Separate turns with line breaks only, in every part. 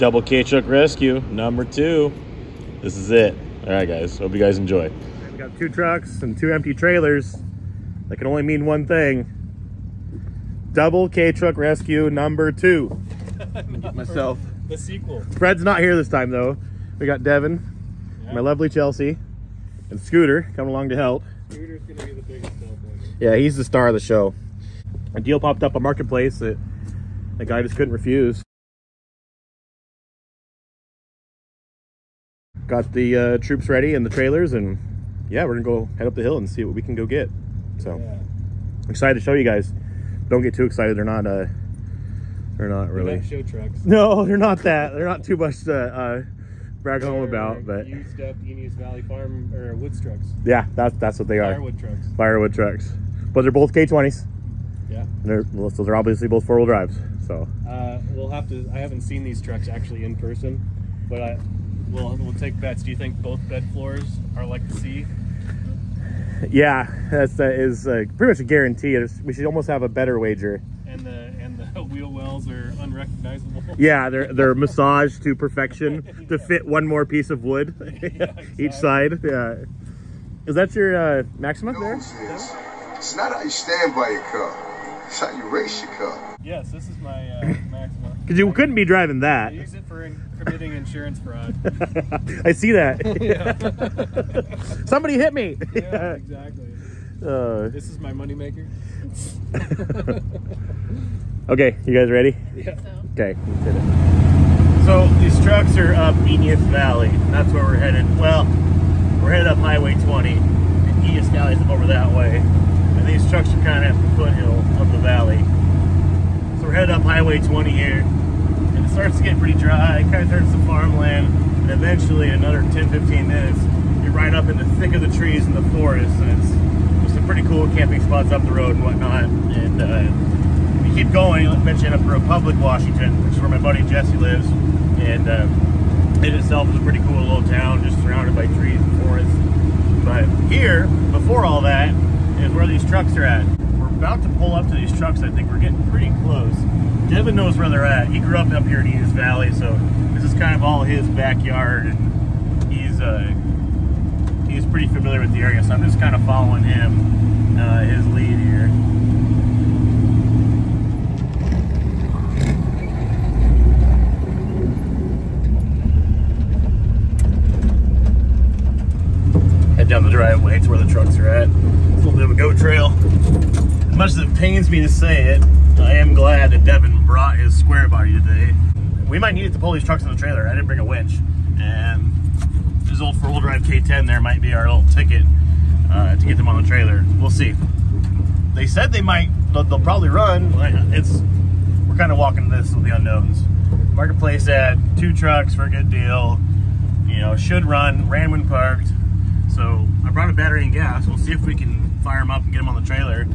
Double K-Truck Rescue, number 2. This is it. All right, guys. Hope you guys enjoy. We got 2 trucks and 2 empty trailers. That can only mean one thing. Double K-Truck Rescue, number 2. Get myself.
The sequel.
Fred's not here this time, though. We got Devin, my lovely Chelsea, and Scooter coming along to help.
Scooter's going to be the biggest help.
Yeah, he's the star of the show. A deal popped up on Marketplace that the guy just couldn't refuse. Got the troops ready and the trailers, and yeah, we're gonna go head up the hill and see what we can go get. So
yeah.
I'm excited to show you guys. Don't get too excited. They're not really
not show trucks.
No, they're not that. They're not too much to brag home about. But
used up Enos Valley Farm or woods trucks.
Yeah, that's what they are.
Firewood trucks.
Firewood trucks. But they're both K20s.
Yeah.
And they're obviously both 4-wheel drives. So
we'll have to. I haven't seen these trucks actually in person, but we'll take bets. Do you think both bed floors are like the sea?
Yeah, that is pretty much a guarantee. We should almost have a better wager.
And the wheel wells are unrecognizable.
Yeah, they're massaged to perfection to fit one more piece of wood
exactly.
each side. Yeah. Is that your Maxima there?
It's not how you stand by your car. It's how you race your car.
Yes, this is my Maxima.
Because you couldn't be driving that.
I use it for committing insurance fraud.
I see that. Somebody hit me.
Yeah, exactly. This is my moneymaker.
Okay, you guys ready?
Yeah.
Okay, let's hit it. So these trucks are up Enos Valley. That's where we're headed. Well, we're headed up Highway 20. And Enos Valley's up over that way. And these trucks are kind of at the foothill of the valley. So we're headed up Highway 20 here. And it starts to get pretty dry. It kind of turns to farmland. And eventually, in another 10-15 minutes, you're right up in the thick of the trees in the forest. And it's some pretty cool camping spots up the road and whatnot. And you keep going, you'll eventually end up in Republic, Washington, which is where my buddy Jesse lives. And it itself is a pretty cool little town, just surrounded by trees and forests. But here, before all that, is where these trucks are at. We're about to pull up to these trucks. I think we're getting pretty close. Devin knows where they're at. He grew up here in Enos Valley, so this is kind of all his backyard, and he's pretty familiar with the area. So I'm just kind of following him, his lead here. Head down the driveway to where the trucks are at. It's a little bit of a goat trail. As much as it pains me to say it, I am glad that Devin brought his square body today. We might need it to pull these trucks in the trailer. I didn't bring a winch. And this old 4-wheel drive K10 there might be our little ticket to get them on the trailer. We'll see. They said they'll probably run. We're kind of walking this with the unknowns. Marketplace had 2 trucks for a good deal. You know, should run, ran when parked. So I brought a battery and gas. We'll see if we can fire them up and get them on the trailer,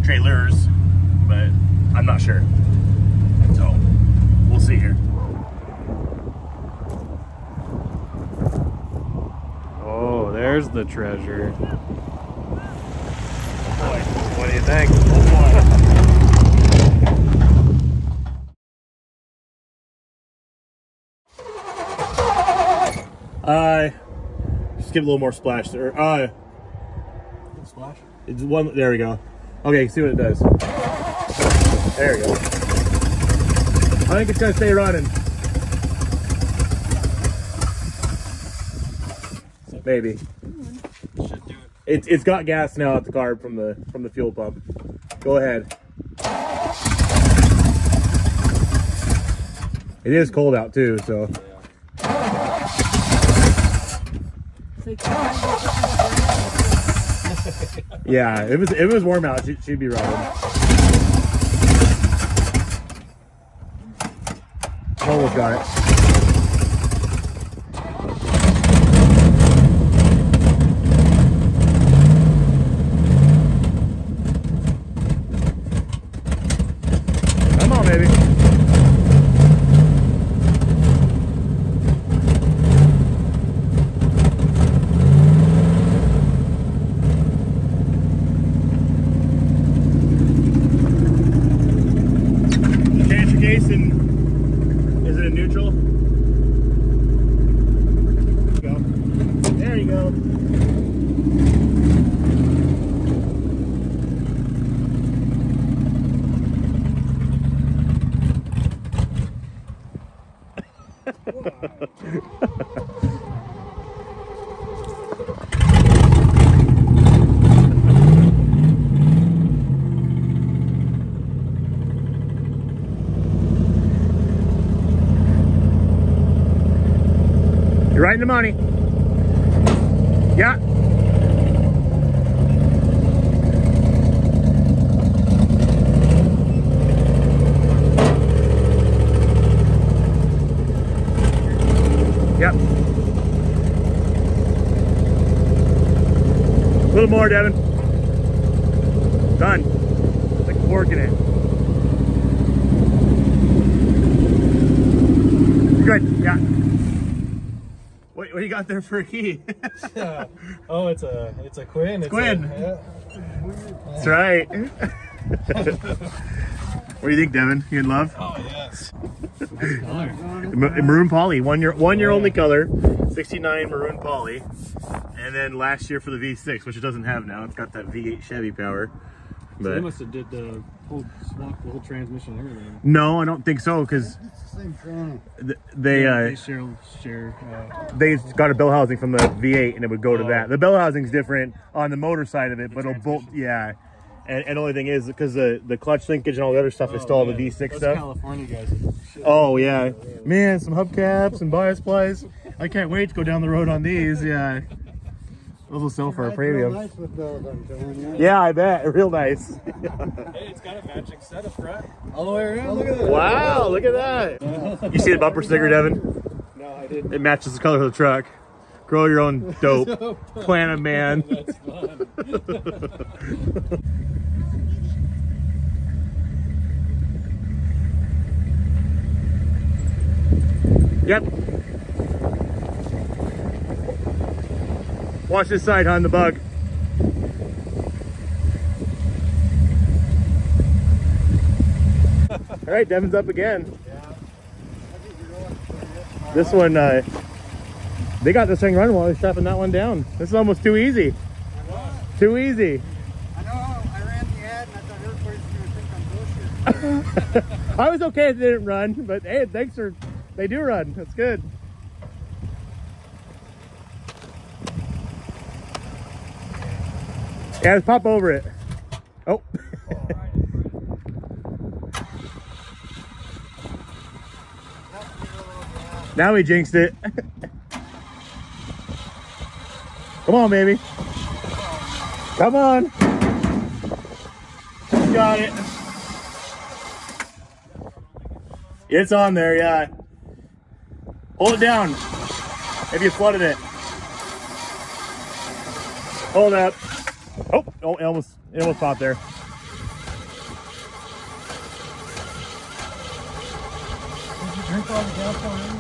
trailers, but I'm not sure. So we'll see here. Oh, there's the treasure. Oh boy, what do you think? Oh boy. Just give it a little more splash there.
Splash?
It's one. There we go. Okay, see what it does. There we go. I think it's gonna stay running. Maybe.
Should do it.
It's got gas now at the carb from the fuel pump. Go ahead. It is cold out too, so. Yeah, if it was warm out, she'd be running. Almost got it. Come on, baby. neutral. Go. There you go. You're right in the money. Yeah. Yep. A little more, Devin. Done. Like forking it. Good. Yeah. What do you got there for a key?
Oh, it's a Quinn.
Quinn.
Yeah.
That's right. What do you think, Devin? You in love?
Oh yes.
Maroon poly, one year only color, 69 maroon poly, and then last year for the V6, which it doesn't have now. It's got that V8 Chevy power. But
So they must have did the whole swap, the whole transmission and everything.
no, I don't think so, because they got a bell housing from the V8 and it would go to that. The bell housing's different on the motor side of it, but it'll bolt, yeah. And the only thing is, because the clutch linkage and all the other stuff is still all the V6 stuff.
California guys.
Oh yeah, man, some hubcaps and bias plies. I can't wait to go down the road on these. Yeah, those will sell for a premium.
Nice with those, I'm telling you.
Yeah, I bet. Real nice.
Hey, it's got a matching set of front all the way around. Look at that.
Wow, look at that. You see the bumper sticker, Devin?
No, I didn't.
It matches the color of the truck. Grow your own dope. Plan a man.
That's fun.
Yep. Watch this side, hon, the bug. All right, Devin's up again. This one, they got this thing running while they're strapping that one down. This is almost too easy. Too easy.
I know, I ran the ad and I thought everybody's going to think I'm bullshit.
I was okay if they didn't run, but hey, thanks for, they do run. That's good. Yeah, just pop over it. Oh. Now we jinxed it. Come on, baby. Come on. Got it. It's on there, yeah. Hold it down. If you flooded it. Hold up. Oh, it almost popped there.
Did you drink all the gas already?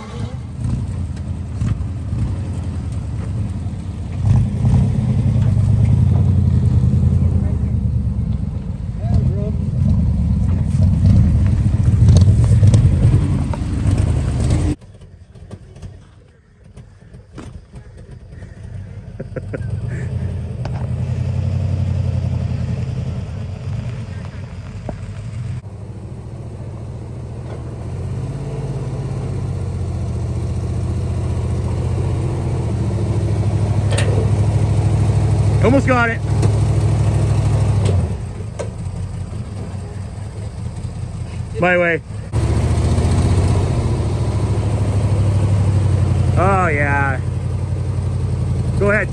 Almost got it. My way. Oh yeah. Go ahead. A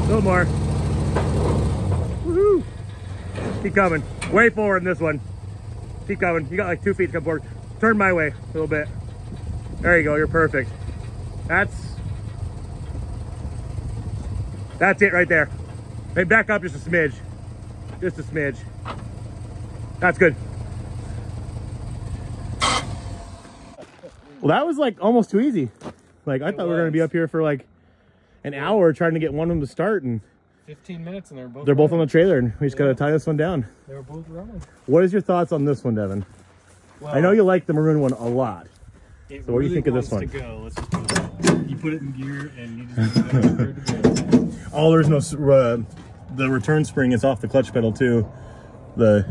little more. Woohoo. Keep coming. Way forward in this one. Keep coming. You got like 2 feet to come forward. Turn my way a little bit. There you go. You're perfect. That's it right there. Maybe back up just a smidge. Just a smidge. That's good. Well, that was like almost too easy. Like I thought we were gonna be up here for like an hour trying to get one of them to start, and
15 minutes and they're
both on the trailer, and we just gotta tie this one down.
They were both running.
What is your thoughts on this one, Devin?
Well,
I know you like the maroon one a lot.
It
So what do you think of this
wants
one?
to go. Let's just put it, you put it in gear and you just put it over to go.
Oh, there's no the return spring is off the clutch pedal too. You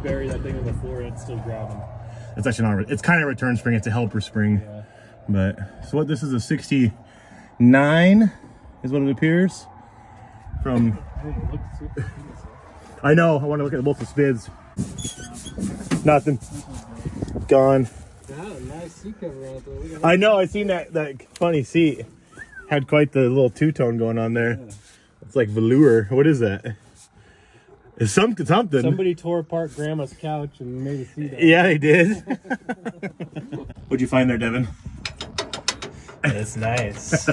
bury that thing on the floor and it's still grabbing.
It's actually not. It's kind of a return spring. It's a helper spring.
Yeah.
But so what? This is a 69, is what it appears. From. I know. I want to look at both the spids. Nothing. Gone.
Oh, nice seat cover on it though. Look at that.
I know. I seen that funny seat. Had quite the little two-tone going on there.
Yeah.
It's like velour. What is that? It's something.
Somebody tore apart Grandma's couch and made a seat.
Yeah, they did. What'd you find there, Devin?
It's nice.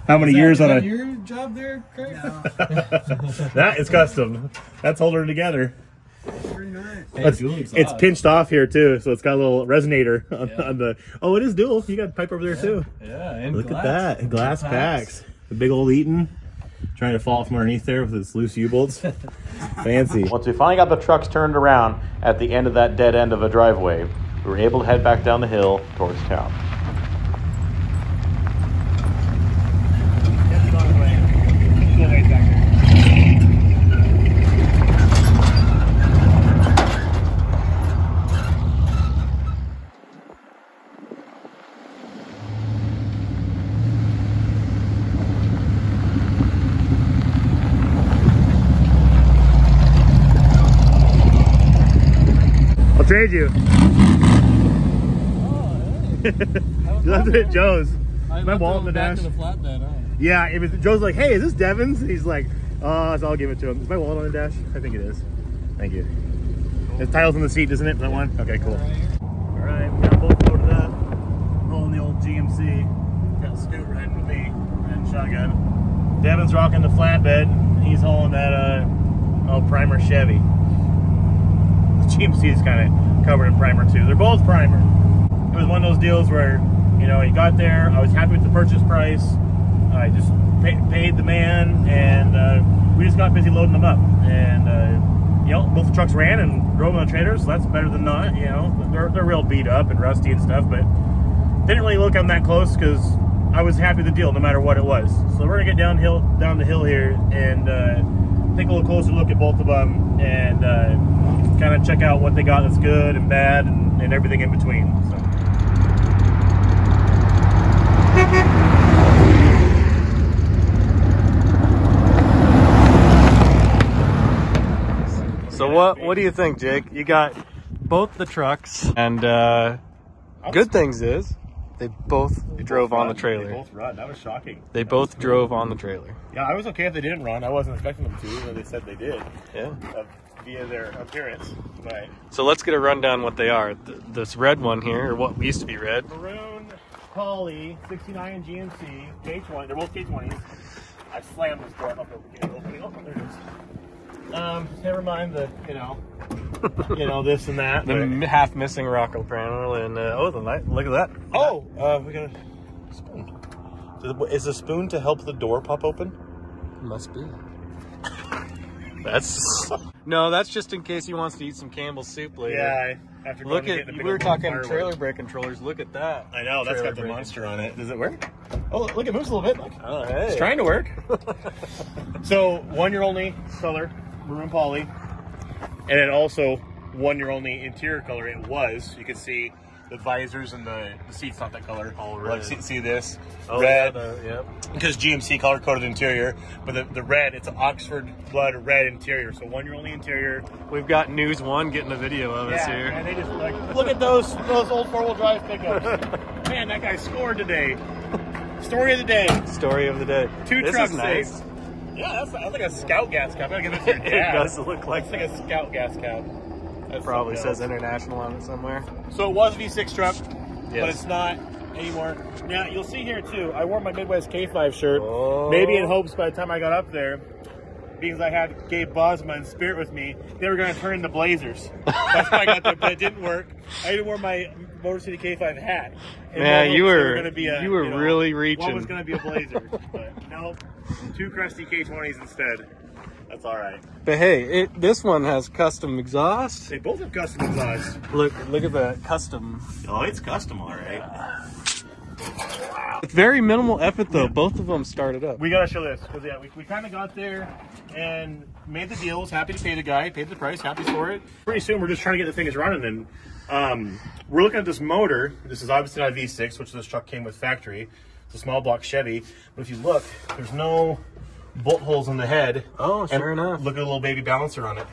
How many years on a?
Your job there, Craig? No.
That is custom. That's holding it together.
Pretty nice.
It's pinched off here too, so it's got a little resonator on the. Oh, it is dual. You got a pipe over there too.
Yeah, and
Look at that, glass packs. The big old Eaton. Trying to fall from underneath there with its loose U-bolts. Fancy. Once we finally got the trucks turned around at the end of that dead end of a driveway, we were able to head back down the hill towards town. Trade you. You left it at Joe's. My wallet in the dash. Yeah, it was. Joe's like, "Hey, is this Devin's?" And he's like, "Oh, so I'll give it to him." Is my wallet on the dash? I think it is. Thank you. Cool. The title's on the seat, isn't it? That one. Okay, cool. All right, we got both loaded up. Rolling the old GMC. Got Scoot riding with me, riding shotgun. Devin's rocking the flatbed. He's hauling that primer Chevy. GMC is kind of covered in primer too. They're both primer. It was one of those deals where, you know, you got there, I was happy with the purchase price. I just paid the man, and we just got busy loading them up. And you know, both the trucks ran and drove on the trailers, so that's better than not. You know, they're real beat up and rusty and stuff, but didn't really look at them that close because I was happy with the deal no matter what it was. So we're gonna get down the hill here and take a little closer look at both of them and kind of check out what they got that's good and bad and everything in between.
So what do you think, Jake? You got both the trucks, and good things is they both drove on the trailer.
They both run. That was shocking.
They both drove on the trailer.
Yeah, I was okay if they didn't run. I wasn't expecting them to, but they said they did.
Yeah.
Via their appearance. But
so let's get a rundown what they are. This red one here, or what used to be red.
Maroon, Poly, 69 GMC, K20. They're both K20s. I slammed this door up opening. Oh, there it is. Never mind the, you know, this and that.
The half missing rocker panel and oh, the light. Look at that.
Oh, we got a spoon. Is the spoon to help the door pop open?
Must be. That's just in case he wants to eat some Campbell's soup later.
Yeah, after
look at we were talking trailer brake controllers. Look at that.
I know that's got the monster on it. Does it work? Oh, look, it moves a little bit. Look.
Oh, hey.
It's trying to work. So 1 year only color, maroon poly, and then also 1 year only interior color. It was. You can see the visors and the seat's not that color.
All red.
See this?
Oh,
red.
Yep.
Because GMC color coded interior, but the red, it's an Oxford blood red interior. So 1 year only interior.
We've got News One getting a video of us here.
And they just like, look at those old 4-wheel drive pickups. Man, that guy scored today. Story of the day.
Story of the day.
Two
this
trucks
is nice.
saved. Yeah, that's like a Scout gas cap. I gotta give this to your
It
dad.
does look like
It's like a Scout gas cap.
It probably says International on it somewhere.
So it was a V6 truck,
yes.
but it's not anymore. Now, you'll see here, too, I wore my Midwest K5 shirt,
Oh.
maybe in hopes by the time I got up there, because I had Gabe Bosma and Spirit with me, they were going to turn into Blazers. That's why I got there, but it didn't work. I even wore my Motor City K5 hat.
Man, you were really
One
reaching.
was going to be a Blazer, but no, 2 crusty K20s instead. That's all right.
But hey, this one has custom exhaust.
They both have custom exhaust.
Look at the custom.
Oh, it's custom, all right.
It's very minimal effort though. Both of them started up.
We gotta show this because yeah, we kind of got there and made the deal. Was happy to pay the guy, paid the price, happy for it. Pretty soon we're just trying to get the things running, and we're looking at this motor. This is obviously not a V6, which this truck came with factory. It's a small block Chevy, but if you look, there's no bolt holes in the head.
Oh, sure enough.
Look at a little baby balancer on it.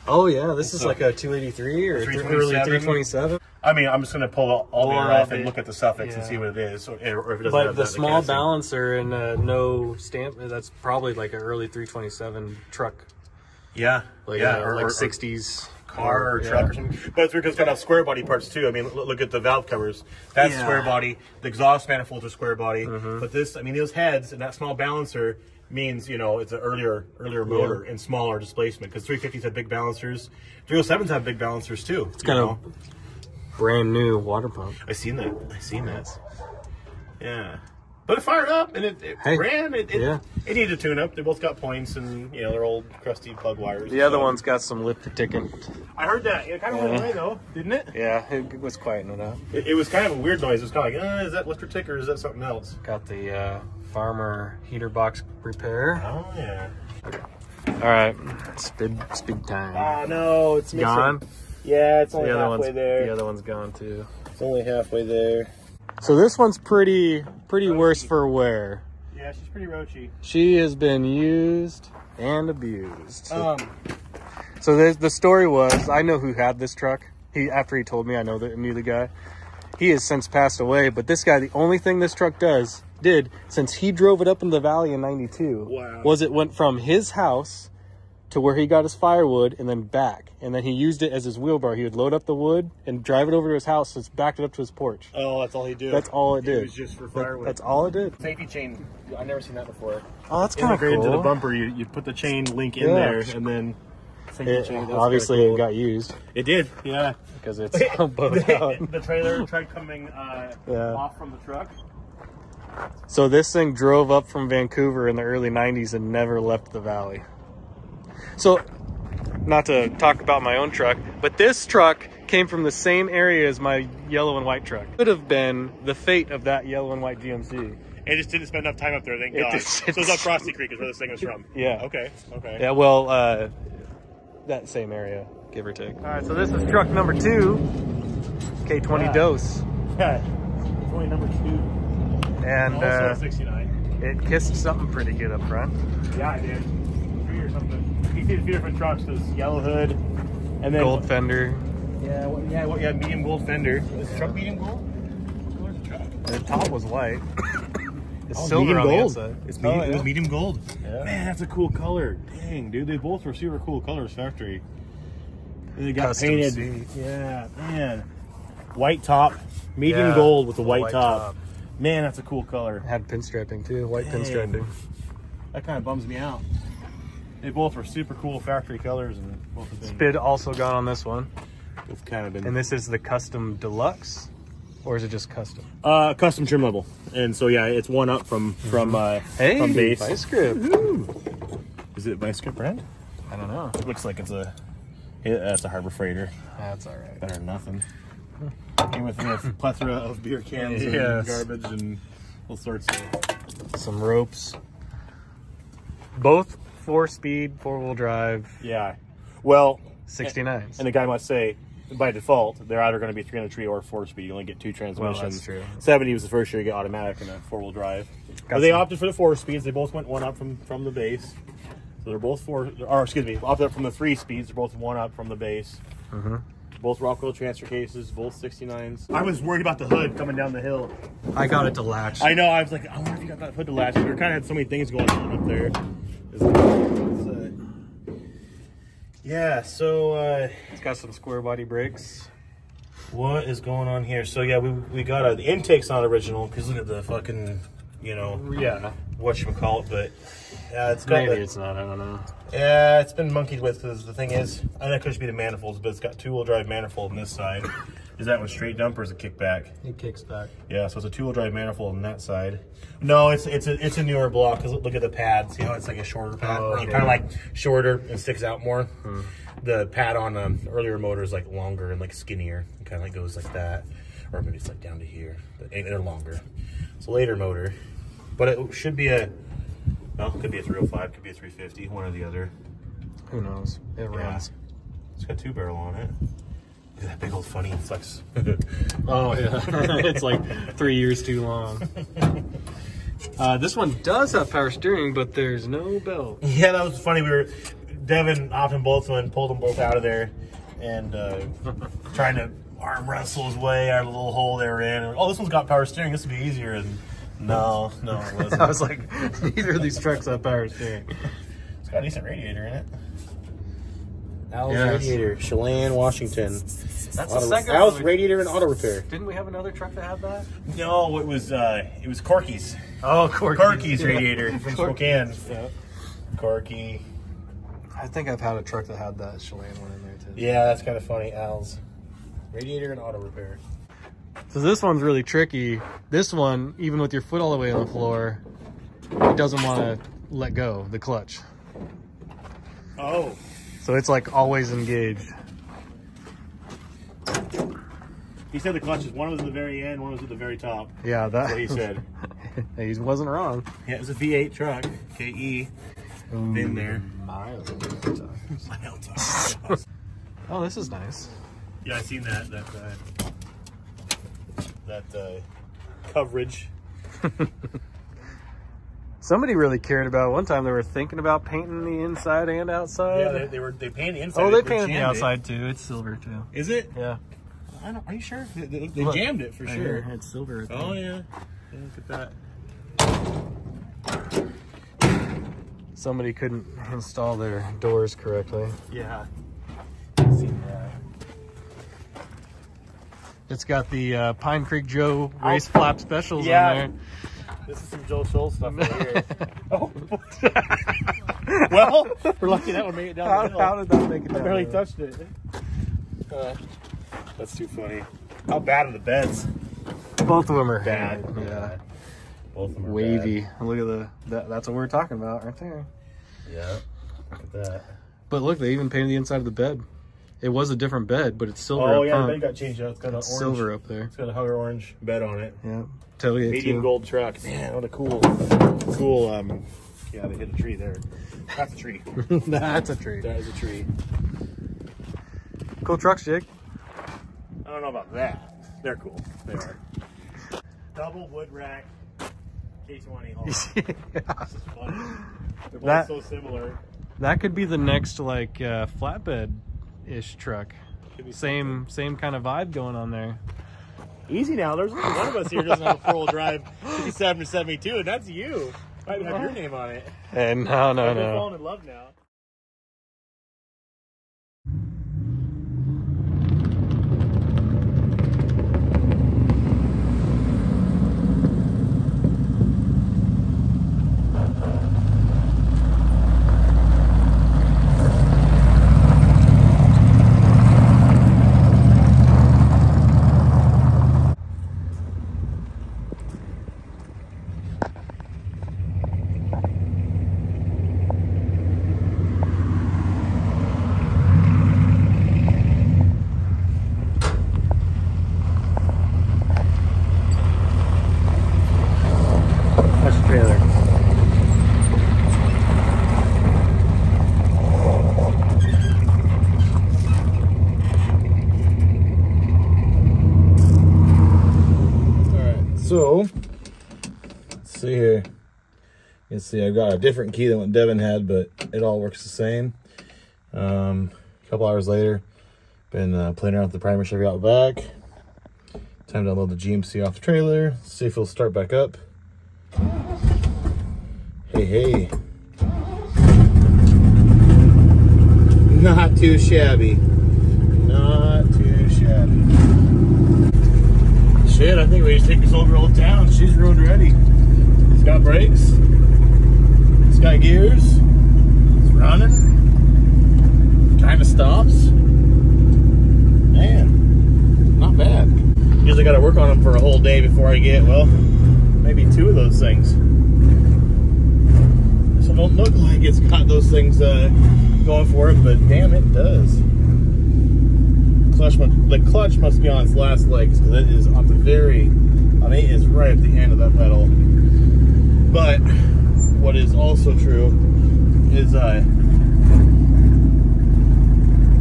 Oh yeah, this is like a 283 or early 327.
I mean, I'm just going to pull all the air off and look at the suffix and see what it is, or if it doesn't have
the
that
small
casting.
balancer and no stamp, that's probably like an early 327 truck.
Yeah,
Like,
or
like 60s.
car or truck or something. But it's because it's got to have square body parts too. I mean, look at the valve covers. That's square body. The exhaust manifolds are square body. But this, I mean, those heads and that small balancer means, you know, it's an earlier motor and smaller displacement, because 350s have big balancers. 307s have big balancers too.
It's kind of brand new water pump.
I seen that. Yeah. But it fired up and it ran. It needed a tune up. They both got points and, you know, they're old crusty plug wires.
The other one's got some lip ticking.
I heard that. It kind of went away though, didn't it?
Yeah, it was quieting it up.
It was kind of a weird noise. It was kind of like, is that lifter tick or is that something else?
Got the farmer heater box repair.
Oh, yeah.
All right, speed time.
Oh, no, it's missing.
Gone?
Yeah, it's only
The other
halfway
one's
there.
The other one's gone too.
It's only halfway there.
So this one's pretty worse for wear.
Yeah, she's pretty roachy.
She has been used and abused. So the story was, I know who had this truck. After he told me, I knew the guy. He has since passed away, but this guy, the only thing this truck did since he drove it up in the valley in 92 was it went from his house to where he got his firewood and then back. And then he used it as his wheelbarrow. He would load up the wood and drive it over to his house, so it's backed it up to his porch.
Oh, that's all he did?
That's all it did.
It was just for firewood.
That's all it did.
Safety chain. I've never seen that before.
Oh, that's kind of cool.
Integrated into the bumper, you put the chain link in there, and then safety chain.
Obviously, it got used.
It did, yeah.
Because it's both out.
The trailer tried coming off from the truck.
So this thing drove up from Vancouver in the early 90s and never left the valley. So, not to talk about my own truck, but this truck came from the same area as my yellow and white truck. Could have been the fate of that yellow and white GMC.
It just didn't spend enough time up there, thank God. So it's up Frosty Creek is where this thing is from.
Yeah.
Okay.
Yeah, well, that same area, give or take. All right, so this is truck number 2, K20 Dose.
Yeah, it's only number 2.
And
also 69.
It kissed something pretty good up front.
Yeah, I did. 3 or something. You see a few different trucks. There's yellow hood, and then
gold fender.
Yeah, medium gold fender. Is the truck medium gold? What color is the truck?
The top was white. It's
silver
medium
on the
gold.
outside. It's medium,
Oh, yeah.
It was medium gold.
Yeah.
Man, that's a cool color. Dang, dude, they both were super cool colors factory. And they got
Custom
painted.
seat.
Yeah, man. White top, medium gold with a white top. Man, that's a cool color.
Had pinstriping too, white pinstriping.
That kind of bums me out. They both were super cool factory colors, and both have been.
Spid also got on this one.
Both kind of been.
And this is the custom deluxe, or is it just custom?
Custom trim level, and so yeah, it's one up from from base.
Vice grip.
Is it Vice Grip brand?
I don't know.
It looks like it's a Harbor Freighter.
That's all right.
Better than nothing. Came with a plethora of beer cans and garbage and all sorts of.
Some ropes. Both 4-speed, 4-wheel drive.
Yeah. Well,
69s.
and the guy must say, by default, they're either going to be 3 on the tree or 4-speed. You only get 2 transmissions.
Well, that's true.
70 was the first year you get automatic in a 4-wheel drive. But they opted for the 4-speeds. They both went one up from the base. So they're both opted up from the 3 speeds. They're both one up from the base. Both Rockwell transfer cases, both 69s. I was worried about the hood coming down the hill.
I got it to latch.
I know. I was like, I wonder if you got that hood to latch. We kind of had so many things going on up there. Yeah, so
It's got some square body brakes.
what is going on here? So yeah, we got the intake's not original because look at the fucking, you know, whatchamacallit, but it's got
Maybe it's not, I don't know.
Yeah, it's been monkeyed with because the thing is, I know it could just be the manifolds, but it's got 2-wheel drive manifold on this side. Is that one straight dump or is it kickback?
It kicks back.
Yeah, so it's a 2-wheel drive manifold on that side. No, it's a newer block because look at the pad. See how it's like a shorter pad?
Oh, okay.
Kind of like shorter and sticks out more. The pad on earlier motor is like longer and like skinnier. It kind of like goes like that. Or maybe it's like down to here. But they're longer. It's a later motor. But it should be a, well, it could be a 305, could be a 350, one or the other.
Who knows? It runs.
It's got 2-barrel on it. Look at that big old funny flex.
Oh yeah, it's like 3 years too long. This one does have power steering, but there's no belt.
Yeah, that was funny. Devin opted both and pulled them both out of there and trying to arm wrestle his way out of the little hole they were in. Oh, this one's got power steering. This would be easier. And no, it wasn't.
I was like, neither of these trucks have power steering.
It's got a decent radiator in it. Al's
Yes.
Radiator, Chelan, Washington.
That's the second
Al's
one.
Radiator and Auto Repair.
Didn't we have another truck that had that?
No, it was Corky's.
Oh,
Corky's radiator from Spokane.
Yeah.
Corky.
I think I've had a truck that had that Chelan one in there too.
Yeah, that's kind of funny. Al's Radiator and Auto Repair.
So this one's really tricky. This one, even with your foot all the way on the floor, it doesn't want to let go, the clutch.
Oh.
So it's like always engaged.
He said the clutches, one was at the very end, one was at the very top.
Yeah,
That's what he said.
He wasn't wrong.
Yeah, it was a V8 truck, KE. Been there.
Mild.
Mild.
Oh, this is nice.
Yeah, I seen that coverage.
Somebody really cared about it. One time they were thinking about painting the inside and outside.
Yeah, they painted the inside.
Oh, they painted the outside too. It's silver too.
Is it?
Yeah.
Are you sure? They
Look,
jammed it for
right
sure.
here, it's silver.
Oh yeah. Look at that.
Somebody couldn't install their doors correctly.
Yeah. I've seen that.
It's got the Pine Creek Joe race flap specials
Yeah.
on there.
This is some Joe Schultz stuff right here. Oh. Well, we're lucky that one made it down the hill.
How did that make it down?
I barely
the hill?
touched it. That's too funny. How bad are the beds?
Both of them are
Bad.
Yeah.
Both of them are
Wavy. Look at that's what we're talking about right there.
bad. Yeah. Look at that.
But look, they even painted the inside of the bed. It was a different bed, but it's silver
Oh
up
yeah, the
front.
bed got changed out. It's got an orange.
Silver up there.
It's got a hugger orange bed on it.
Yeah. Tailgate
Medium
too.
gold truck. Man, what a cool. Yeah, they hit a tree there. That's a tree.
That's a tree.
That is a tree.
Cool trucks, Jake.
I don't know about that. They're cool. They are. Double wood rack K20 hull. This is funny. They're both so similar.
That could be the next like flatbed-ish truck.
Could be
Same kind of vibe going on there.
Easy now. There's only one of us here who doesn't have a 4-wheel drive 57 to 72, and that's you. Might have your name on it.
And no.
We're falling in love now.
That's the trailer.
Alright, so let's see here. You can see I've got a different key than what Devin had, but it all works the same. A couple hours later, been playing around with the primer Chevy out back. Time to unload the GMC off the trailer. See if it'll start back up. Hey. Not too shabby. Not too shabby.
Shit, I think we just take this over old town. She's road ready. It's got brakes. It's got gears. It's running. Kind of stops. Man.
not bad. Usually got to work on them for a whole day before I get, well, maybe 2 of those things. So don't look like it's got those things going for it, but damn, it does. The clutch must be on its last legs because it is on the very, I mean, it is right at the end of that pedal. But what is also true is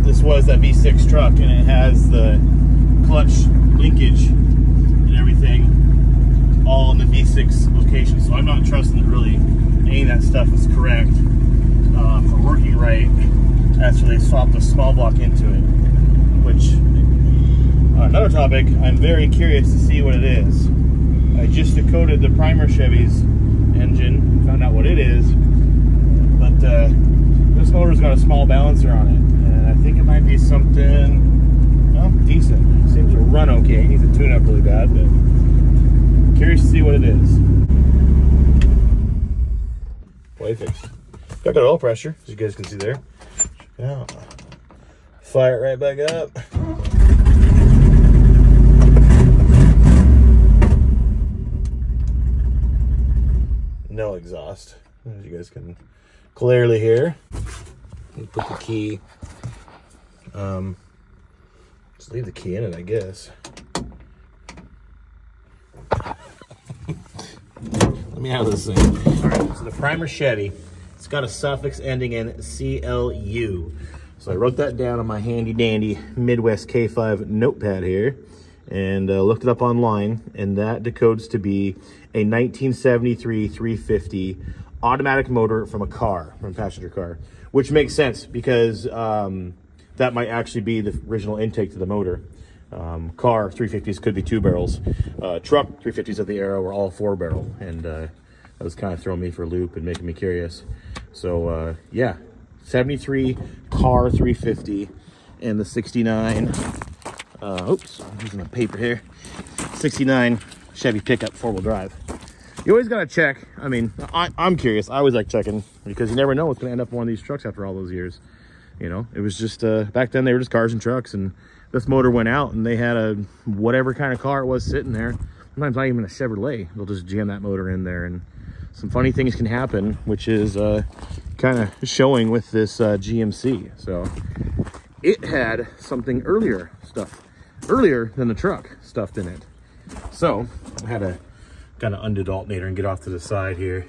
this was that V6 truck, and it has the clutch linkage and everything all in the V6 location. So I'm not trusting that really any of that stuff is correct or working right. That's where they swapped the small block into it. Which, another topic, I'm very curious to see what it is. I just decoded the primer Chevy's engine, found out what it is, but this motor's got a small balancer on it, and I think it might be something, well, decent. It seems to run okay. It needs a tune-up really bad, but curious to see what it is. Play fix. Got good oil pressure, as you guys can see there. Check it out. Fire it right back up. No exhaust, as you guys can clearly hear. Put the key. Just leave the key in it, I guess. Let me have this thing. All right, so the primer Chevy, it's got a suffix ending in CLU. So I wrote that down on my handy dandy Midwest K5 notepad here and looked it up online, and that decodes to be a 1973 350 automatic motor from a car, from a passenger car, which makes sense because that might actually be the original intake to the motor. Car 350s could be 2 barrels. Truck 350s of the era were all 4 barrel, and that was kind of throwing me for a loop and making me curious. So yeah. 73 car 350 and the 69 oops, I'm using a paper here, 69 Chevy pickup 4-wheel drive. You always gotta check. I mean, I'm curious. I always like checking because you never know what's gonna end up on one of these trucks after all those years. You know, it was just back then they were just cars and trucks, and this motor went out and they had a whatever kind of car it was sitting there, sometimes not even a Chevrolet. They'll just jam that motor in there, and some funny things can happen, which is kind of showing with this GMC. So it had something earlier than the truck stuffed in it. So I had to kind of undo the alternator and get off to the side here.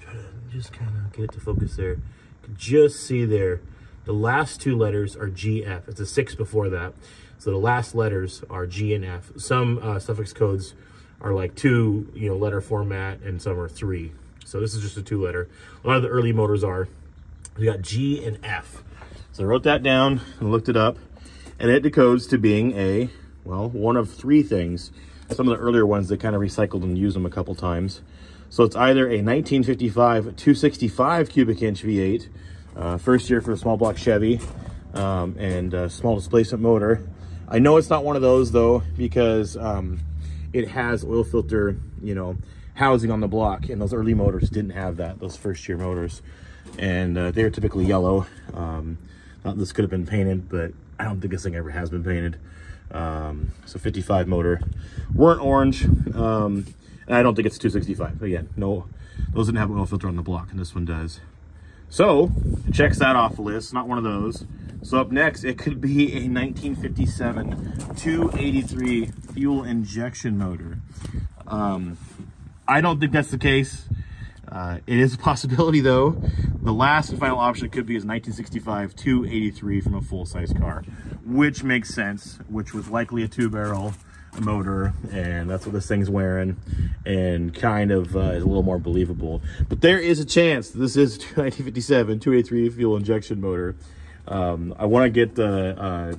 Try to just kind of get it to focus there. You can just see there, the last 2 letters are GF. It's a 6 before that. So the last letters are G and F. Some suffix codes are like 2, letter format, and some are 3. So this is just a 2-letter. A lot of the early motors are. We got G and F. So I wrote that down and looked it up, and it decodes to being a, well, one of 3 things. Some of the earlier ones, they kind of recycled and used them a couple times. So it's either a 1955 265 cubic inch V8, first year for a small block Chevy, and a small displacement motor. I know it's not one of those though, because it has oil filter, housing on the block, and those early motors didn't have that, those first year motors, and they're typically yellow. This could have been painted, but I don't think this thing ever has been painted. So 55 motor, weren't orange, and I don't think it's 265. But again, no, those didn't have oil filter on the block, and this one does. So it checks that off the list, not one of those. So up next, it could be a 1957 283 fuel injection motor. I don't think that's the case. It is a possibility though. The last and final option could be is 1965 283 from a full-size car, which makes sense, which was likely a 2-barrel motor, and that's what this thing's wearing, and kind of is a little more believable. But there is a chance this is 1957 283 fuel injection motor. I want to get the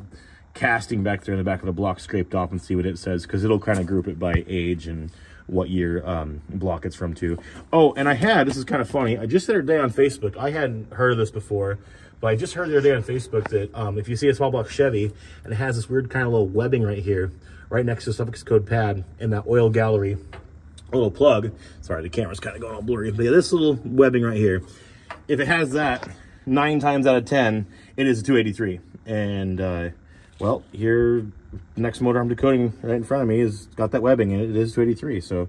casting back there in the back of the block scraped off and see what it says, because it'll kind of group it by age and what year block it's from too. Oh, and this is kind of funny, I just the other day on Facebook, I hadn't heard of this before, but I just heard the other day on Facebook that if you see a small block Chevy and it has this weird kind of little webbing right here, right next to the suffix code pad in that oil gallery, a little plug, sorry the camera's kind of going all blurry, but yeah, this little webbing right here, if it has that, 9 times out of 10 it is a 283. And well, here, the next motor I'm decoding right in front of me has got that webbing in it. It is 283, so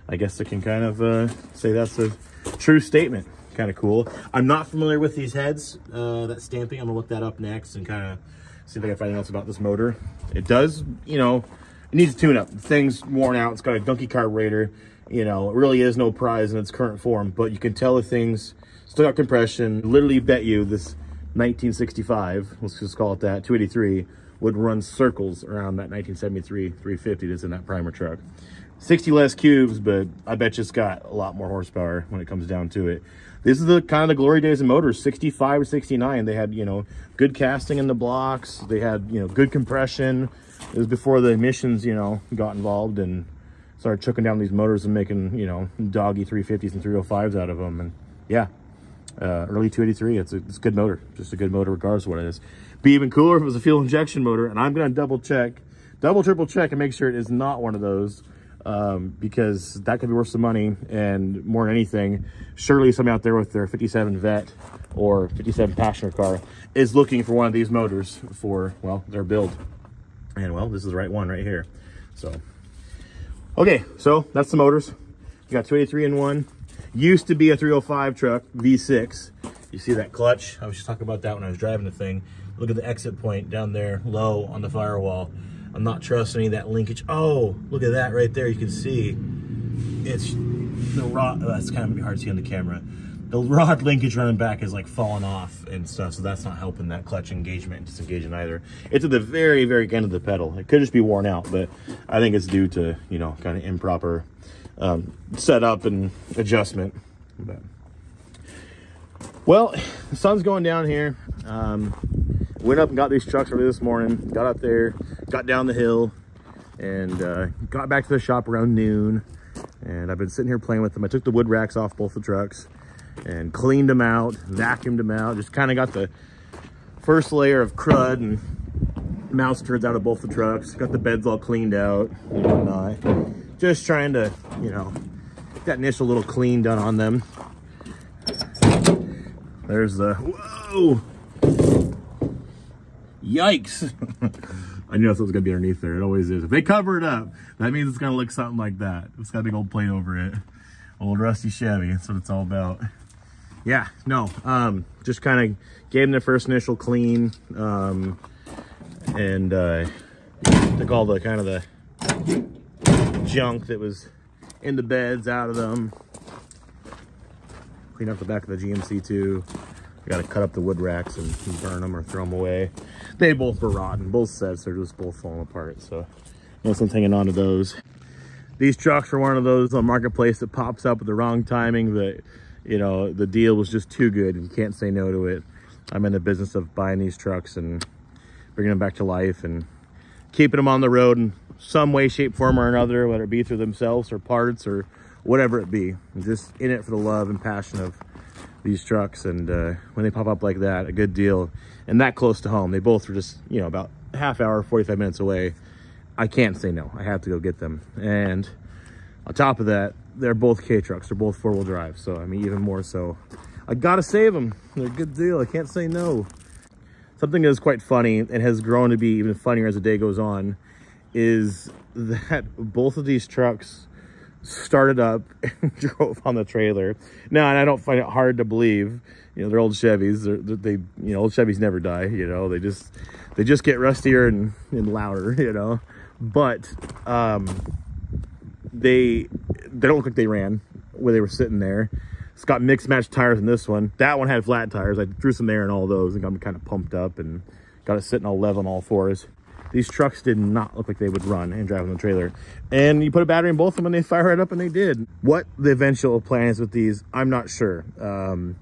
I guess I can kind of say that's a true statement. Kind of cool. I'm not familiar with these heads, that stamping. I'm gonna look that up next and kind of see if I can find anything else about this motor. It does, you know, it needs a tune-up. The thing's worn out. It's got a donkey carburetor. You know, it really is no prize in its current form, but you can tell the thing's still got compression. Literally bet you this 1965, let's just call it that, 283, would run circles around that 1973 350 that's in that primer truck. 60 less cubes, but I bet you it's got a lot more horsepower when it comes down to it. This is the kind of the glory days of motors. 65 or 69, they had, you know, good casting in the blocks. They had, you know, good compression. It was before the emissions, you know, got involved and started chucking down these motors and making, you know, doggy 350s and 305s out of them. And yeah, early 283, it's a good motor. Just a good motor regardless of what it is. Be even cooler if it was a fuel injection motor. And I'm going to double, triple check and make sure it is not one of those. Because that could be worth some money, and more than anything, surely somebody out there with their 57 Vet or 57 passenger car is looking for one of these motors for, well, their build. And well, this is the right one right here. So, okay, so that's the motors. You got 283 in one. Used to be a 305 truck, V6. You see that clutch? I was just talking about that when I was driving the thing. Look at the exit point down there, low on the firewall. I'm not trusting any of that linkage. Oh, look at that right there. You can see it's the rod. Oh, that's kind of hard to see on the camera. The rod linkage running back is like falling off and stuff, so that's not helping that clutch engagement and disengagement either. It's at the very, very end of the pedal. It could just be worn out, but I think it's due to, you know, kind of improper setup and adjustment. But, well, the sun's going down here. Went up and got these trucks early this morning, got up there, got down the hill, and got back to the shop around noon. And I've been sitting here playing with them. I took the wood racks off both the trucks and cleaned them out, vacuumed them out, just kind of got the first layer of crud and mouse turds out of both the trucks, got the beds all cleaned out and whatnot. Just trying to, you know, get that initial little clean done on them. There's the, whoa! Yikes. I knew that's what was going to be underneath there. It always is. If they cover it up, that means it's going to look something like that. It's got a big old plate over it. Old rusty Chevy. That's what it's all about. Yeah, no. Just kind of gave them the first initial clean. And took all the kind of the junk that was in the beds out of them. Clean up the back of the GMC too. Got to cut up the wood racks and burn them or throw them away. They both were rotten. Both sets are just both falling apart. So no sense hanging on to those. These trucks are one of those on Marketplace that pops up at the wrong timing. That, you know, the deal was just too good. You can't say no to it. I'm in the business of buying these trucks and bringing them back to life and keeping them on the road in some way, shape, form, or another, whether it be through themselves or parts or whatever it be. I'm just in it for the love and passion of these trucks, and when they pop up like that, a good deal, and that close to home. They both were just, you know, about a half hour, 45 minutes away. I can't say no. I have to go get them. And on top of that, they're both K trucks. They're both four-wheel drive, so I mean, even more so. I gotta save them. They're a good deal. I can't say no. Something that is quite funny and has grown to be even funnier as the day goes on is that both of these trucks started up and drove on the trailer. Now, and I don't find it hard to believe, you know, they're old Chevys. They you know, old Chevys never die, you know, they just get rustier and louder, you know, but they don't look like they ran where they were sitting there. It's got mixed match tires in this one. That one had flat tires. I threw some air in all those and got them kind of pumped up and got it sitting all level on all fours. These trucks did not look like they would run and drive on the trailer. And you put a battery in both of them and they fire it up, and they did. What the eventual plan is with these, I'm not sure.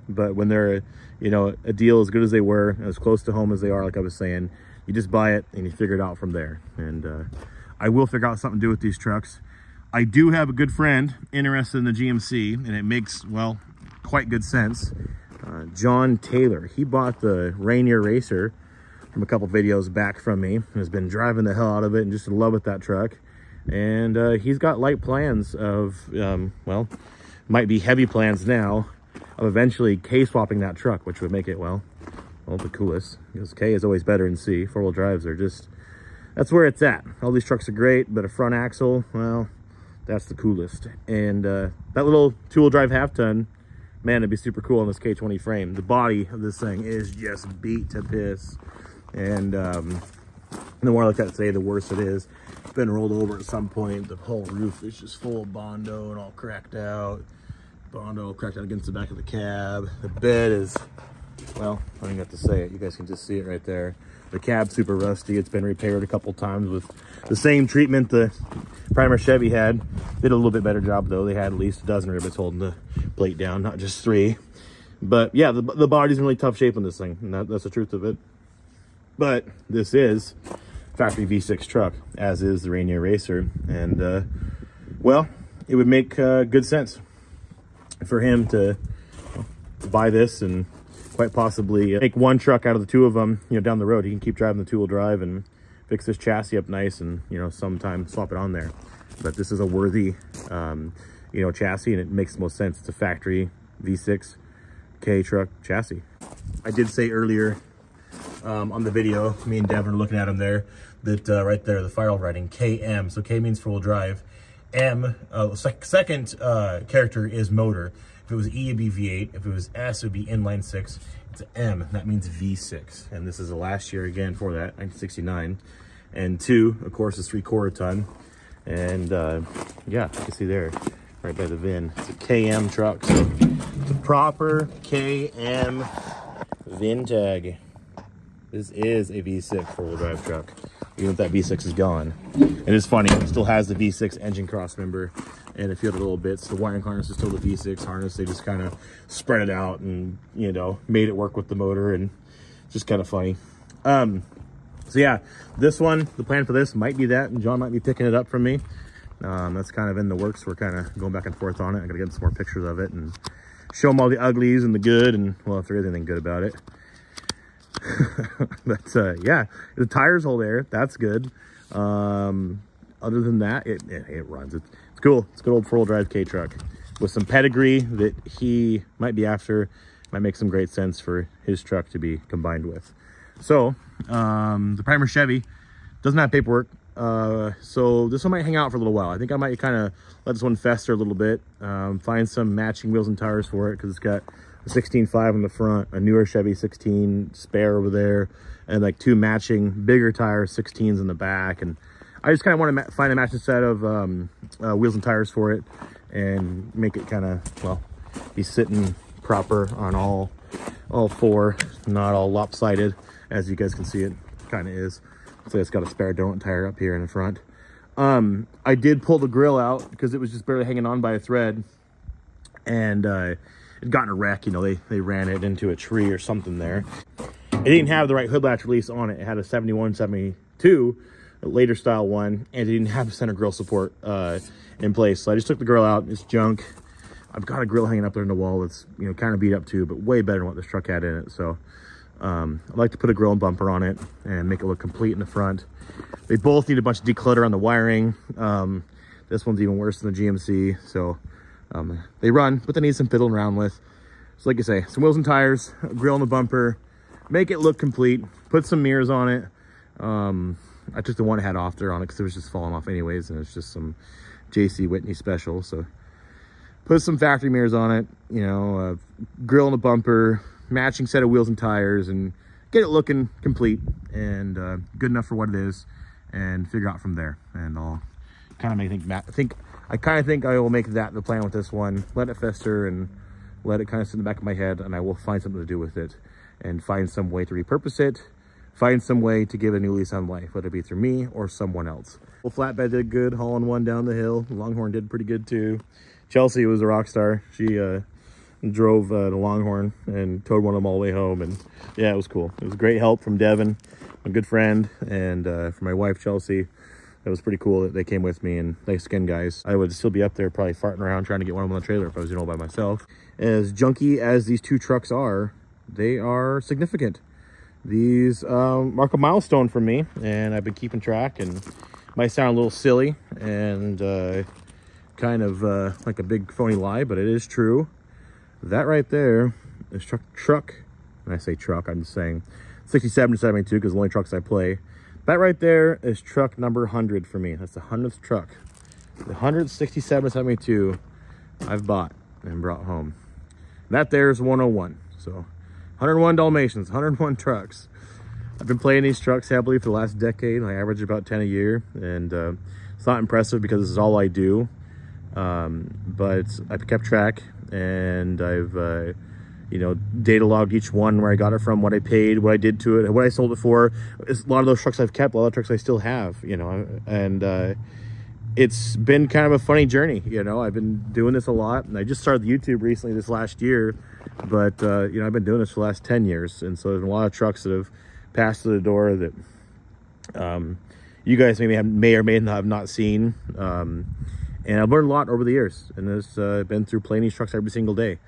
But when they're, you know, a deal as good as they were, as close to home as they are, like I was saying, you just buy it and you figure it out from there. And I will figure out something to do with these trucks. I do have a good friend interested in the GMC, and it makes, well, quite good sense. John Taylor, he bought the Rainier Racer from a couple videos back from me, and has been driving the hell out of it and just in love with that truck. And he's got light plans of, well, might be heavy plans now, of eventually K-swapping that truck, which would make it, well,
well, the coolest, because K is always better than C. Four-wheel drives are just, that's where it's at. All these trucks are great, but a front axle, well, that's the coolest. And that little two-wheel drive half-ton, man, it'd be super cool on this K20 frame. The body of this thing is just beat to piss. And the more I look at it today, the worse it is. It's been rolled over at some point. The whole roof is just full of Bondo and all cracked out. Bondo cracked out against the back of the cab. The bed is, well, I don't even have to say it. You guys can just see it right there. The cab's super rusty. It's been repaired a couple times with the same treatment the primer Chevy had. Did a little bit better job though. They had at least a dozen rivets holding the plate down, not just 3. But yeah, the body's in really tough shape on this thing, and that's the truth of it. But this is factory V6 truck, as is the Rainier Racer, and well, it would make good sense for him to buy this and quite possibly make one truck out of the 2 of them, you know, down the road. He can keep driving the 2-wheel drive and fix this chassis up nice and, you know, sometime swap it on there. But this is a worthy, you know, chassis, and it makes the most sense. It's a factory V6 K truck chassis. I did say earlier on the video, me and Devin are looking at him there, that right there, the firewall writing, KM. So K means 4-wheel drive. M, second character is motor. If it was E, it'd be V8. If it was S, it would be inline 6. It's an M, that means V6. And this is the last year again for that, 1969. And 2, of course, is 3/4 ton. And yeah, you can see there, right by the VIN. It's a KM truck. So it's a proper KM VIN tag. This is a V6 4-wheel drive truck, even if that V6 is gone. And it's funny, it still has the V6 engine cross member and a few other little bits. The wiring harness is still the V6 harness. They just kind of spread it out and, you know, made it work with the motor, and just kind of funny. So yeah, this one, the plan for this might be that, and John might be picking it up from me. That's kind of in the works. We're kind of going back and forth on it. I gotta get some more pictures of it and show them all the uglies and the good, and well, if there is anything good about it. But yeah, the tires hold air, that's good. Other than that, it runs. It's cool. It's a good old 4-wheel drive K truck with some pedigree that he might be after. Might make some great sense for his truck to be combined with. So the primer Chevy doesn't have paperwork, so this one might hang out for a little while. I think I might kind of let this one fester a little bit, find some matching wheels and tires for it, because it's got a 16.5 on the front, a newer Chevy 16 spare over there, and like 2 matching bigger tires, 16s in the back. And I just kind of want to find a matching set of wheels and tires for it, and make it kind of, well, be sitting proper on all 4, not all lopsided, as you guys can see it kind of is. So it's got a spare donut tire up here in the front. I did pull the grill out because it was just barely hanging on by a thread, and it got in a wreck. You know, they ran it into a tree or something there. It didn't have the right hood latch release on it. It had a 71, 72, a later style one, and it didn't have the center grill support in place. So I just took the grill out. It's junk. I've got a grill hanging up there in the wall that's, you know, kind of beat up too, but way better than what this truck had in it. So I'd like to put a grill and bumper on it and make it look complete in the front. They both need a bunch of declutter on the wiring. This one's even worse than the GMC. So they run, but they need some fiddling around with. So like I say, some wheels and tires, a grill and the bumper, make it look complete, put some mirrors on it. I took the one I had off there on it because it was just falling off anyways, and it's just some JC Whitney special. So put some factory mirrors on it, you know, grill and the bumper, matching set of wheels and tires, and get it looking complete and good enough for what it is, and figure out from there. And I'll kind of think I will make that the plan with this one. Let it fester and let it kind of sit in the back of my head, and I will find something to do with it and find some way to repurpose it, find some way to give a new lease on life, whether it be through me or someone else. Well, flatbed did good, hauling one down the hill. The Longhorn did pretty good too. Chelsea was a rock star. She drove the Longhorn and towed one of them all the way home, and yeah, it was cool. It was great help from Devin, a good friend, and for my wife Chelsea. It was pretty cool that they came with me, and nice skin guys. I would still be up there probably farting around trying to get one of them on the trailer if I was doing it all by myself. As junky as these two trucks are, they are significant. These mark a milestone for me, and I've been keeping track, and might sound a little silly and kind of like a big phony lie, but it is true. That right there is truck
When I say truck, I'm just saying 67 to 72 because the only trucks I play. That right there is truck number 100 for me. That's the 100th truck. The 167 to 72 I've bought and brought home. And that there's 101. So 101 Dalmatians, 101 trucks. I've been playing these trucks heavily for the last decade. I average about 10 a year, and it's not impressive because this is all I do. But I've kept track, and I've you know, data logged each one, where I got it from, what I paid, what I did to it, what I sold it for. A lot of those trucks I've kept, a lot of trucks I still have, you know, and it's been kind of a funny journey. You know, I've been doing this a lot, and I just started YouTube recently this last year, but you know, I've been doing this for the last 10 years, and so there's been a lot of trucks that have passed through the door that you guys may or may not have not seen, and I've learned a lot over the years, and this been through playing these trucks every single day.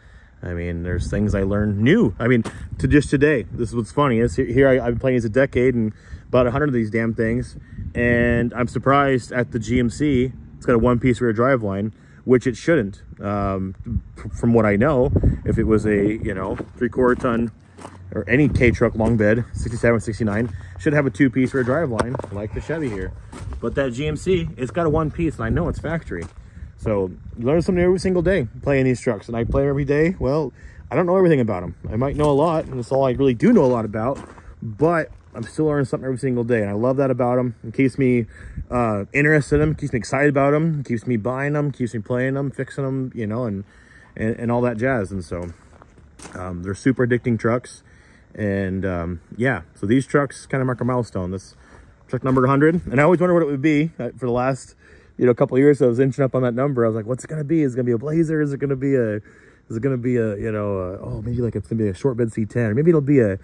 I mean, there's things I learned new. I mean, to just today, this is what's funny is here I've been playing as a decade and bought 100 of these damn things, and I'm surprised at the GMC. It's got a one-piece rear driveline, which it shouldn't. From what I know, if it was a, you know, 3/4 ton or any K truck long bed, 67, 69, should have a two-piece rear driveline like the Chevy here. But that GMC, it's got a one-piece, and I know it's factory. So you learn something every single day playing these trucks, and I play them every day. Well, I don't know everything about them. I might know a lot, and that's all I really do know a lot about, but I'm still learning something every single day, and I love that about them. It keeps me interested in them, keeps me excited about them, keeps me buying them, keeps me playing them, fixing them, you know, and all that jazz. And so they're super addicting trucks, and yeah, so these trucks kind of mark a milestone. This truck number 100, and I always wonder what it would be for the last, you know, a couple of years. I was inching up on that number. I was like, what's it gonna be? Is it gonna be a Blazer? Is it gonna be a you know, oh, maybe like it's gonna be a short bed C10, or maybe it'll be a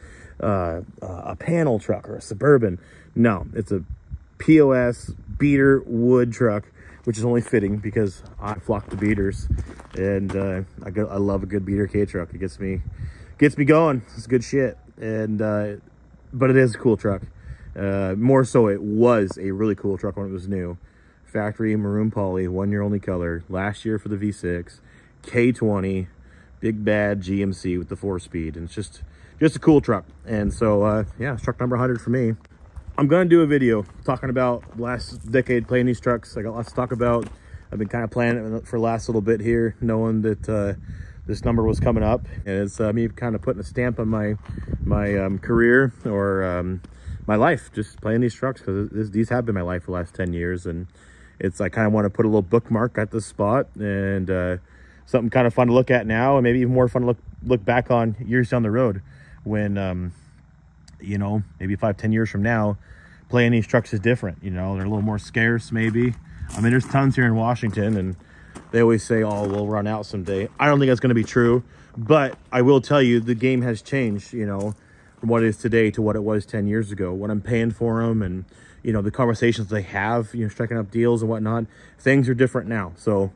panel truck or a Suburban. No, it's a POS beater wood truck, which is only fitting because I flock to beaters, and I love a good beater K truck. It gets me going. It's good shit, and but it is a cool truck. More so, it was a really cool truck when it was new. Factory maroon poly, 1 year only color. Last year for the V6, K20, big bad GMC with the 4-speed, and it's just a cool truck. And so yeah, it's truck number 100 for me. I'm gonna do a video talking about last decade playing these trucks. I got lots to talk about. I've been kind of planning it for the last little bit here, knowing that this number was coming up, and it's me kind of putting a stamp on my career, or my life, just playing these trucks, because these have been my life for the last 10 years, and I kind of want to put a little bookmark at this spot, and something kind of fun to look at now, and maybe even more fun to look back on years down the road, when you know, maybe 5-10 years from now, playing these trucks is different. You know, they're a little more scarce, maybe. I mean, there's tons here in Washington, and they always say, oh, we'll run out someday. I don't think that's going to be true, but I will tell you, the game has changed, you know, from what it is today to what it was 10 years ago. What I'm paying for them, and you know, the conversations they have, you know, striking up deals and whatnot, things are different now. So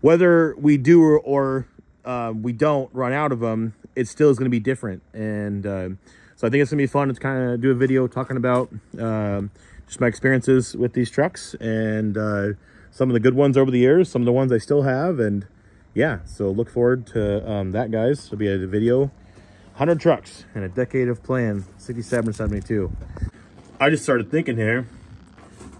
whether we do or we don't run out of them, it still is going to be different. And so I think it's going to be fun to kind of do a video talking about just my experiences with these trucks, and some of the good ones over the years, some of the ones I still have. And yeah, so look forward to that, guys. It'll be a video, 100 trucks and a decade of playing 67 72. I just started thinking here,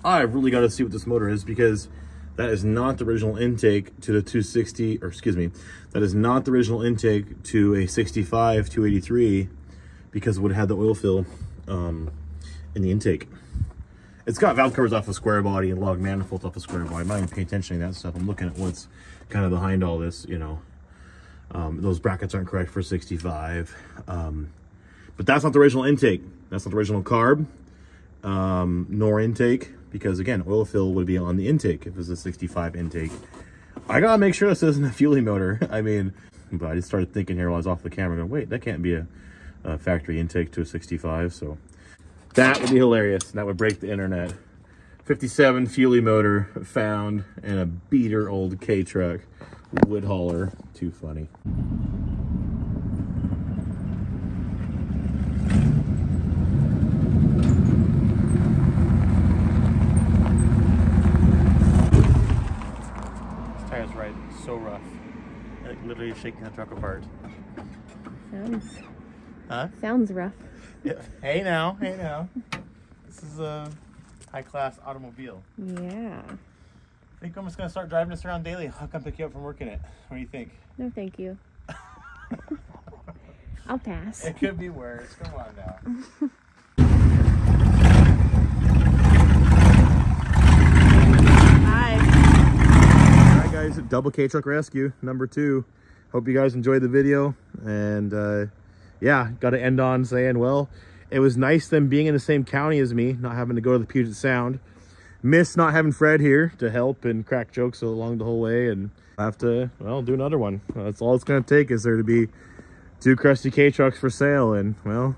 I really got to see what this motor is, because that is not the original intake to the 260, or excuse me, that is not the original intake to a 65 283, because it would have had the oil fill in the intake. It's got valve covers off a square body and log manifolds off a square body. I'm not even paying attention to that stuff. I'm looking at what's kind of behind all this, you know. Those brackets aren't correct for 65. But that's not the original intake. That's not the original carb, nor intake, because again, oil fill would be on the intake if it was a 65 intake. I gotta make sure this isn't a fueling motor. I mean, but I just started thinking here while I was off the camera, going, wait, that can't be a factory intake to a 65. So that would be hilarious. That would break the internet. 57 fueling motor found in a beater old K truck. Wood hauler. Too funny.
This tire's right so rough. Like literally shaking the truck apart.
Sounds
Huh?
Sounds rough.
Yeah. Hey now. This is a high-class automobile.
Yeah.
I think I'm just gonna start driving this around daily. I'll come pick you up from work in it. What do you think?
No, thank you. I'll pass.
It could be worse. Come on now.
Hi.
All right, guys, double K-Truck rescue number 2. Hope you guys enjoyed the video. And yeah, got to end on saying, well, it was nice them being in the same county as me, not having to go to the Puget Sound. Miss not having Fred here to help and crack jokes along the whole way, and I have to, well, do another one. That's all it's going to take, is there to be 2 crusty K-Trucks for sale, and, well,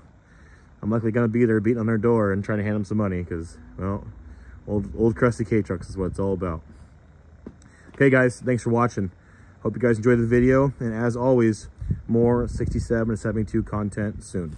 I'm likely going to be there beating on their door and trying to hand them some money, because, well, old crusty K-Trucks is what it's all about. Okay, guys, thanks for watching. Hope you guys enjoyed the video, and as always, more 67 and 72 content soon.